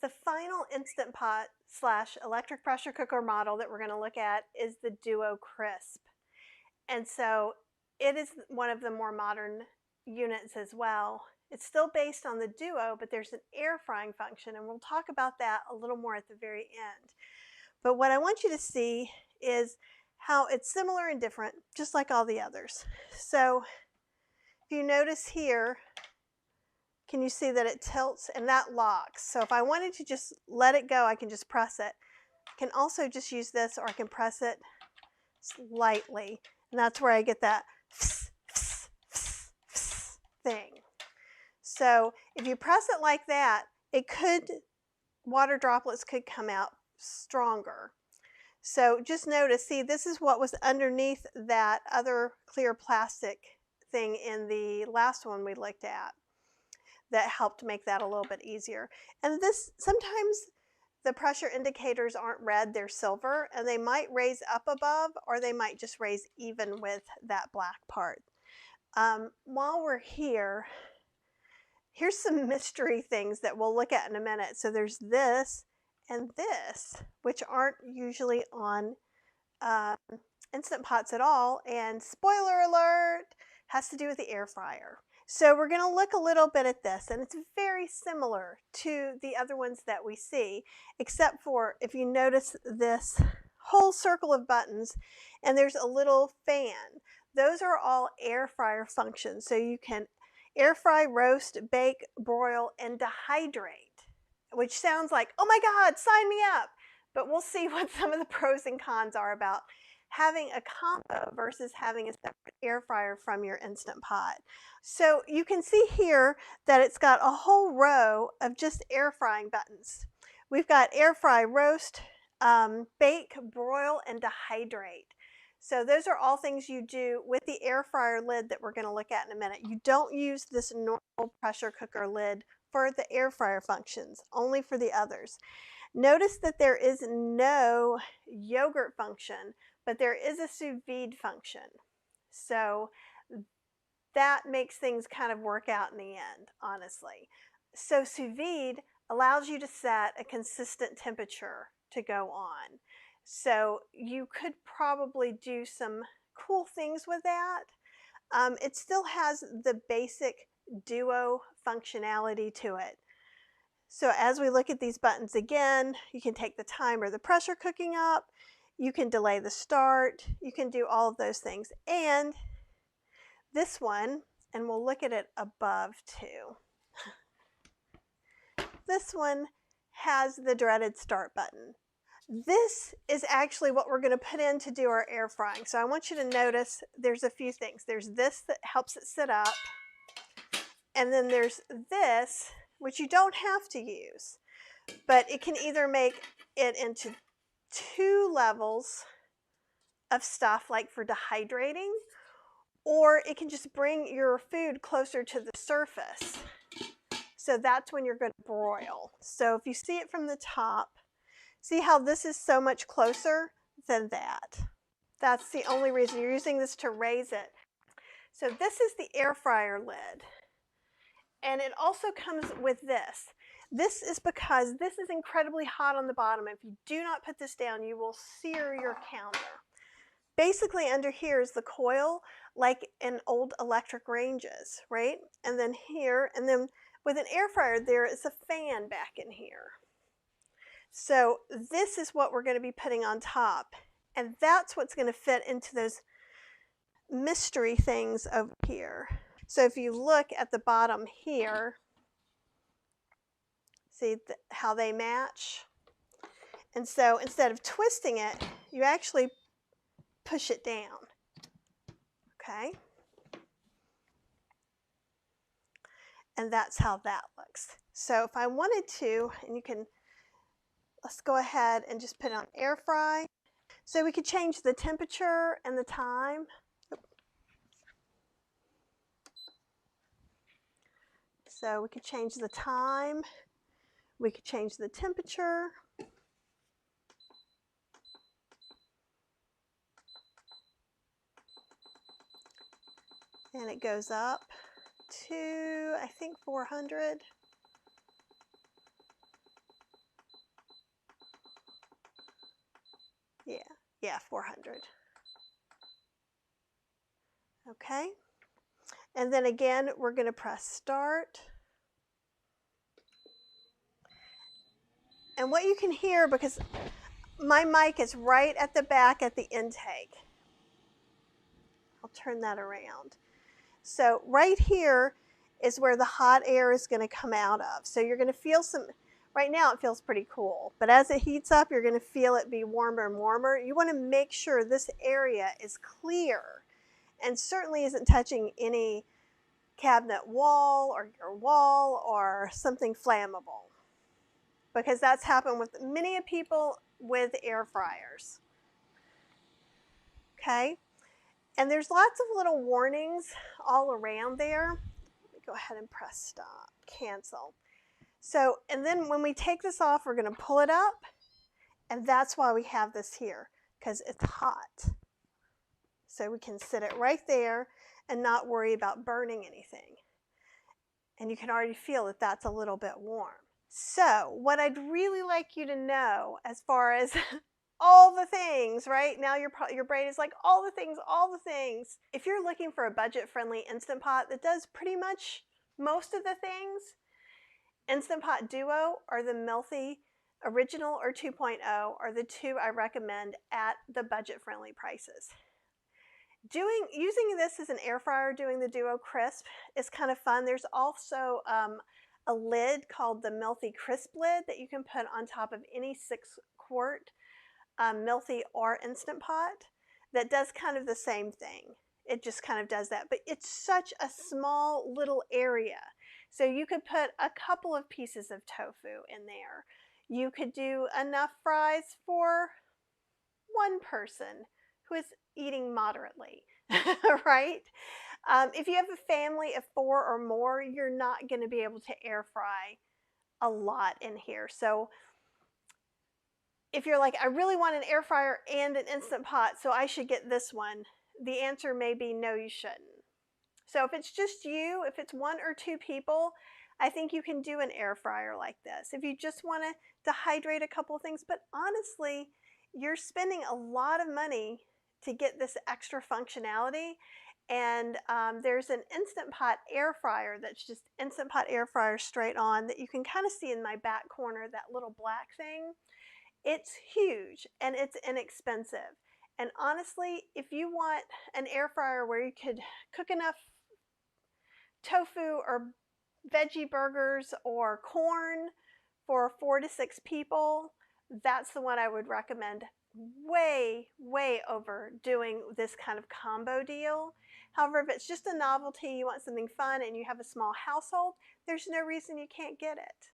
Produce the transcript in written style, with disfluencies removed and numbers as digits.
The final Instant Pot / electric pressure cooker model that we're going to look at is the Duo Crisp. And so it is one of the more modern units as well. It's still based on the Duo, but there's an air frying function, and we'll talk about that a little more at the very end. But what I want you to see is how it's similar and different, just like all the others. So if you notice here, can you see that it tilts and that locks? So if I wanted to just let it go, I can just press it. I can also just use this, or I can press it slightly, and that's where I get that thing. So if you press it like that, water droplets could come out stronger. So just notice, see, this is what was underneath that other clear plastic thing in the last one we looked at that helped make that a little bit easier. And this, sometimes the pressure indicators aren't red, they're silver, and they might raise up above, or they might just raise even with that black part. While we're here, here's some mystery things that we'll look at in a minute. So there's this and this, which aren't usually on Instant Pots at all. And spoiler alert, has to do with the air fryer. So we're going to look a little bit at this, and it's very similar to the other ones that we see, except for if you notice this whole circle of buttons, and there's a little fan. Those are all air fryer functions. So you can air fry, roast, bake, broil, and dehydrate, which sounds like, oh my God, sign me up. But we'll see what some of the pros and cons are about having a combo versus having a separate air fryer from your Instant Pot. So you can see here that it's got a whole row of just air frying buttons. We've got air fry, roast, bake, broil, and dehydrate. So those are all things you do with the air fryer lid that we're going to look at in a minute. You don't use this normal pressure cooker lid for the air fryer functions, only for the others. Notice that there is no yogurt function, but there is a sous vide function. So that makes things kind of work out in the end, honestly. So sous vide allows you to set a consistent temperature to go on. So you could probably do some cool things with that. It still has the basic Duo functionality to it. So as we look at these buttons again, you can take the time or the pressure cooking up, you can delay the start, you can do all of those things. And this one, and we'll look at it above too. This one has the dreaded start button. This is actually what we're going to put in to do our air frying. So I want you to notice there's a few things. There's this that helps it sit up, and then there's this, which you don't have to use, but it can either make it into 2 levels of stuff like for dehydrating, or it can just bring your food closer to the surface. So that's when you're going to broil. So if you see it from the top, see how this is so much closer than that. That's the only reason you're using this, to raise it. So this is the air fryer lid. And it also comes with this. This is because this is incredibly hot on the bottom. If you do not put this down, you will sear your counter. Basically under here is the coil, like in old electric ranges, right? And then here, and then with an air fryer, there is a fan back in here. So this is what we're going to be putting on top. And that's what's going to fit into those mystery things over here. So if you look at the bottom here, see how they match? And so instead of twisting it, you actually push it down. Okay? And that's how that looks. So if I wanted to, and you can, let's go ahead and just put it on air fry. So we could change the temperature and the time. So we could change the time. We could change the temperature. And it goes up to, I think, 400. Yeah, 400. Okay. And then again, we're going to press start. And what you can hear, because my mic is right at the back at the intake. I'll turn that around. So right here is where the hot air is going to come out of. So you're going to feel some, right now it feels pretty cool, but as it heats up, you're going to feel it be warmer and warmer. You want to make sure this area is clear and certainly isn't touching any cabinet wall or your wall or something flammable, because that's happened with many people with air fryers. Okay, and there's lots of little warnings all around there. Let me go ahead and press stop, cancel. So, and then when we take this off, we're going to pull it up, and that's why we have this here, because it's hot. So we can sit it right there and not worry about burning anything. And you can already feel that that's a little bit warm. So what I'd really like you to know, as far as all the things, right? Now your brain is like, all the things, all the things. If you're looking for a budget-friendly Instant Pot that does pretty much most of the things, Instant Pot Duo or the Melfi Original or 2.0 are the two I recommend at the budget-friendly prices. Using this as an air fryer, doing the Duo Crisp is kind of fun. There's also a lid called the Melfi Crisp lid that you can put on top of any 6-quart Melfi or Instant Pot that does kind of the same thing. It just kind of does that, but it's such a small little area. So you could put a couple of pieces of tofu in there. You could do enough fries for one person who is eating moderately, right? If you have a family of 4 or more, you're not going to be able to air fry a lot in here. So if you're like, I really want an air fryer and an Instant Pot, so I should get this one, the answer may be no, you shouldn't. So if it's just you, if it's 1 or 2 people, I think you can do an air fryer like this. If you just want to dehydrate a couple of things, but honestly, you're spending a lot of money to get this extra functionality. And there's an Instant Pot air fryer that's just Instant Pot air fryer straight on that you can kind of see in my back corner, that little black thing. It's huge and it's inexpensive. And honestly, if you want an air fryer where you could cook enough tofu or veggie burgers or corn for 4 to 6 people, that's the one I would recommend way, way over doing this kind of combo deal. However, if it's just a novelty, you want something fun and you have a small household, there's no reason you can't get it.